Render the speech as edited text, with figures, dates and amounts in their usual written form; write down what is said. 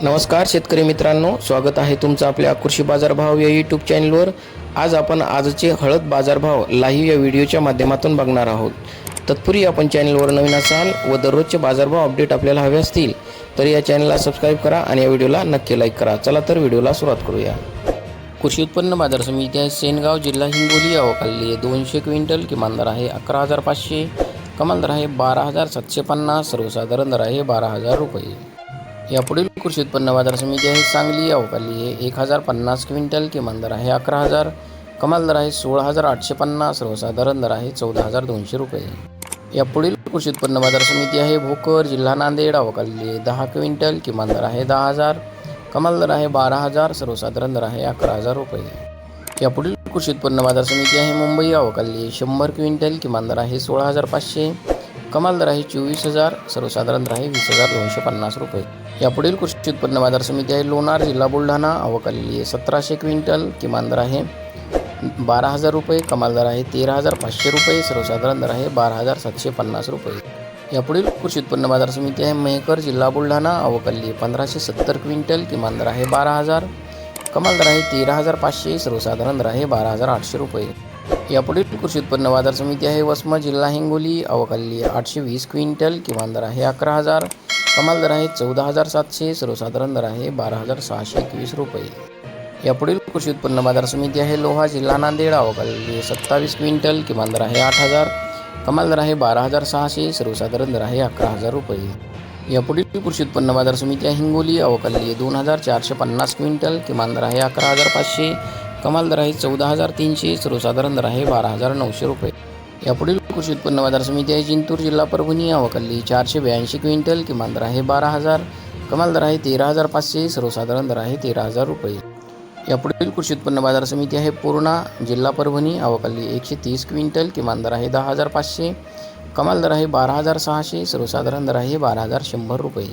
नमस्कार शेतकरी मित्रांनो, स्वागत आहे तुमचं आपल्या कृषी बाजारभाव या यूट्यूब चॅनलवर। आज आपण आजचे हळद बाजारभाव लाईव्ह या व्हिडिओच्या माध्यमातून बघणार आहोत। तत्पूर्वी आपण चॅनलवर नवीन असाल व दररोजचे बाजारभाव अपडेट आपल्याला हवे असतील तर या चॅनलला सबस्क्राईब करा आणि या व्हिडिओला नक्की लाईक करा। चला तर व्हिडिओला सुरुवात करूया। कृषी उत्पन्न बाजार समिती आहे सेनगाव, जिल्हा हिंगोली, अवकाली 200 क्विंटल, किमान दर आहे 11,500, कमाल दर आहे 12,750, सर्वसाधारण दर आहे 12,000 रुपये। यापुढील कृषी उत्पन्न बाजार समिती आहे सांगली, अवकाली 1,050 क्विंटल, किमान दर आहे 11,000, कमाल दर आहे 16,850, सर्वसाधारण दर आहे 14,200 रुपये। यापुढील कृषी उत्पन्न बाजार समिती आहे भोकर, जिल्हा नांदेड, अवकाली 10 क्विंटल, किमान दर आहे 10,000, कमाल दर आहे 12,000, सर्वसाधारण दर आहे 11,000 रुपये। यापुढील कृषी उत्पन्न बाजार समिती आहे मुंबई, अवकाली 100 क्विंटल, किमान दर आहे 16,500, कमाल दर आहे 24,000, सर्वसाधारण दर आहे 20,250 रुपये। यापुढील कृषी उत्पन्न बाजार समिती आहे लोणार, जिल्हा बुलढाणा, अवकाली 1700 क्विंटल, किमान दर आहे 12,000 रुपये, कमाल दर आहे 13,500 रुपये, सर्वसाधारण दर आहे 12,750 रुपये। यापुढील कृषी उत्पन्न बाजार समिती आहे मेहकर, जिल्हा बुलढाणा, अवकाली 1570 क्विंटल, किमान दर आहे 12,000, कमाल दर आहे 13,500, सर्वसाधारण दर आहे 12,800 रुपये। यापुढील कृषी उत्पन्न बाजार समिती आहे वसमत, जिल्हा हिंगोली, अवकाली 820 क्विंटल, किमान दर आहे 11,000, कमाल दर आहे 14,700, सर्वसाधारण दर आहे 12,621 रुपये। यापुढील कृषी उत्पन्न बाजार समिती आहे लोहा, जिल्हा नांदेड, अवकाली 27 क्विंटल, किमान दर आहे 8,000, कमाल दर आहे 12,600, सर्वसाधारण दर आहे 11,000 रुपये। यापुढील कृषी उत्पन्न बाजार समिती आहे हिंगोली, अवकाली 2,450 क्विंटल, किमान दर आहे 11,500, कमाल दर आहे 14,300, सर्वसाधारण दर आहे 12,900 रुपये। यापुढील कृषी उत्पन्न बाजार समिती आहे जिंतूर, जिल्हा परभणी, अवकाली 482 क्विंटल, किमान दर आहे 12,000, कमाल दर आहे 13,500, सर्वसाधारण दर आहे 13,000 रुपये। यापुढील कृषी उत्पन्न बाजार समिती आहे पूर्णा, जिल्हा परभणी, अवकाली 130 क्विंटल, किमान दर आहे 10,500, कमाल दर आहे 12,600, सर्वसाधारण दर आहे 12,100 रुपये।